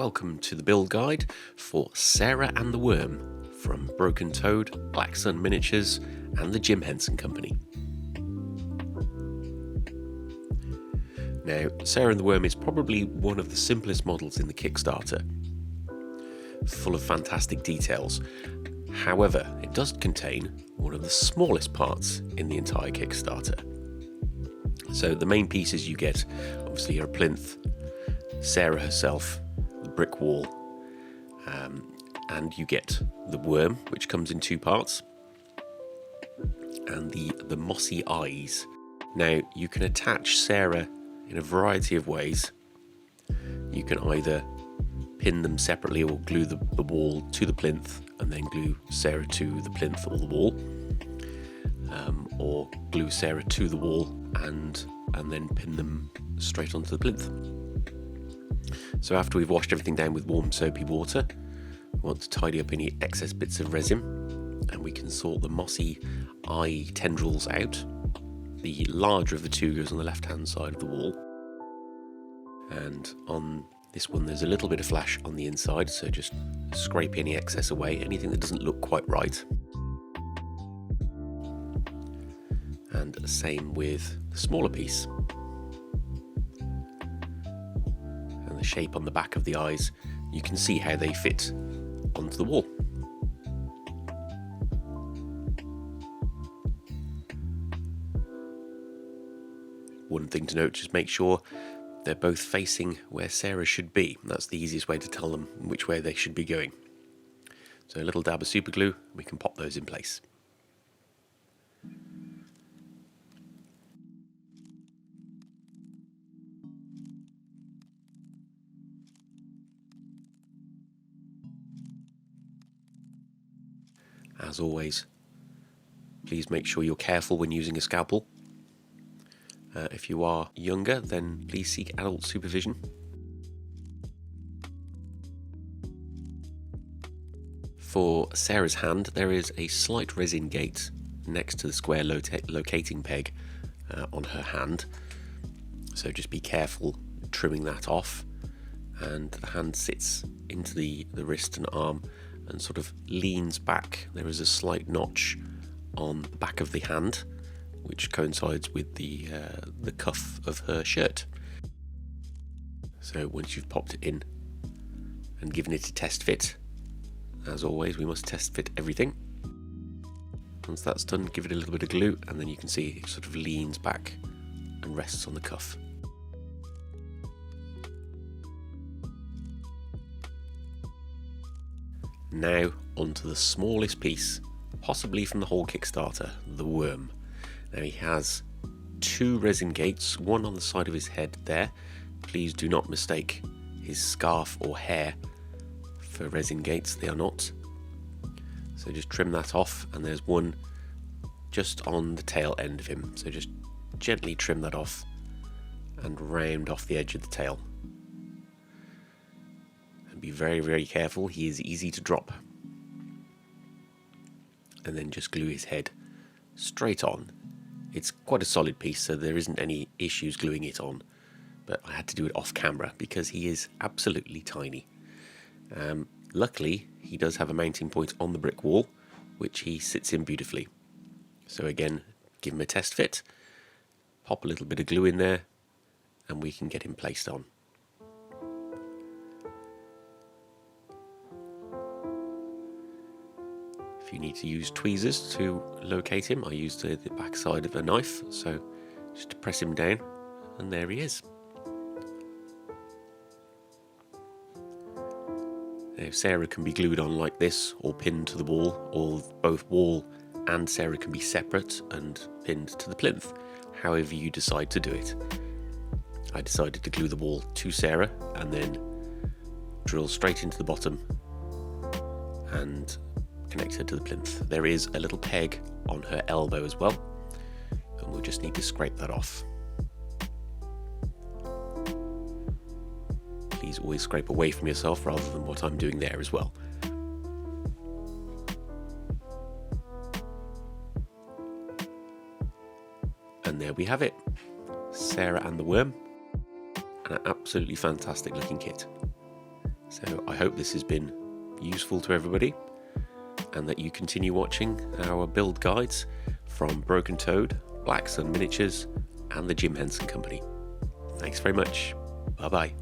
welcome to the build guide for Sarah and the Worm from BrokenToad, Blacksun Miniatures and the Jim Henson Company. Now, Sarah and the Worm is probably one of the simplest models in the Kickstarter, full of fantastic details. However, it does contain one of the smallest parts in the entire Kickstarter. So the main pieces you get, obviously, are a plinth, Sarah herself, the brick wall, and you get the worm, which comes in two parts, and the mossy eyes. Now, you can attach Sarah in a variety of ways. You can either pin them separately or glue the wall to the plinth and then glue Sarah to the plinth or the wall, or glue Sarah to the wall and then pin them straight onto the plinth. So after we've washed everything down with warm soapy water, we want to tidy up any excess bits of resin, and we can sort the mossy eye tendrils out. The larger of the two goes on the left hand side of the wall, and on this one there's a little bit of flash on the inside, so just scrape any excess away, anything that doesn't look quite right. And same with the smaller piece. And the shape on the back of the eyes, you can see how they fit onto the wall. One thing to note, just make sure they're both facing where Sarah should be. That's the easiest way to tell them which way they should be going. So a little dab of super glue, we can pop those in place. As always, please make sure you're careful when using a scalpel. If you are younger, then please seek adult supervision. For Sarah's hand, there is a slight resin gate next to the square locating peg on her hand, so just be careful trimming that off. And the hand sits into the wrist and arm and sort of leans back. There is a slight notch on the back of the hand, which coincides with the cuff of her shirt. So once you've popped it in and given it a test fit, as always, we must test fit everything. Once that's done, give it a little bit of glue, and then you can see it sort of leans back and rests on the cuff. Now onto the smallest piece, possibly from the whole Kickstarter, the worm. Now he has two resin gates, one on the side of his head there. Please do not mistake his scarf or hair for resin gates, they are not. So just trim that off, and there's one just on the tail end of him. So just gently trim that off and round off the edge of the tail. And be very, very careful, he is easy to drop. And then just glue his head straight on. It's quite a solid piece, so there isn't any issues gluing it on, but I had to do it off camera because he is absolutely tiny. Luckily, he does have a mounting point on the brick wall, which he sits in beautifully. So again, give him a test fit, pop a little bit of glue in there, and we can get him placed on. If you need to use tweezers to locate him, I used the back side of a knife, so just to press him down, and there he is. Now Sarah can be glued on like this, or pinned to the wall, or both wall and Sarah can be separate and pinned to the plinth, however you decide to do it. I decided to glue the wall to Sarah and then drill straight into the bottom and connect her to the plinth. There is a little peg on her elbow as well, and we'll just need to scrape that off. Please always scrape away from yourself rather than what I'm doing there as well. And there we have it, Sarah and the Worm, an absolutely fantastic looking kit. So I hope this has been useful to everybody, and that you continue watching our build guides from BrokenToad, Blacksun Miniatures, and the Jim Henson Company. Thanks very much. Bye bye.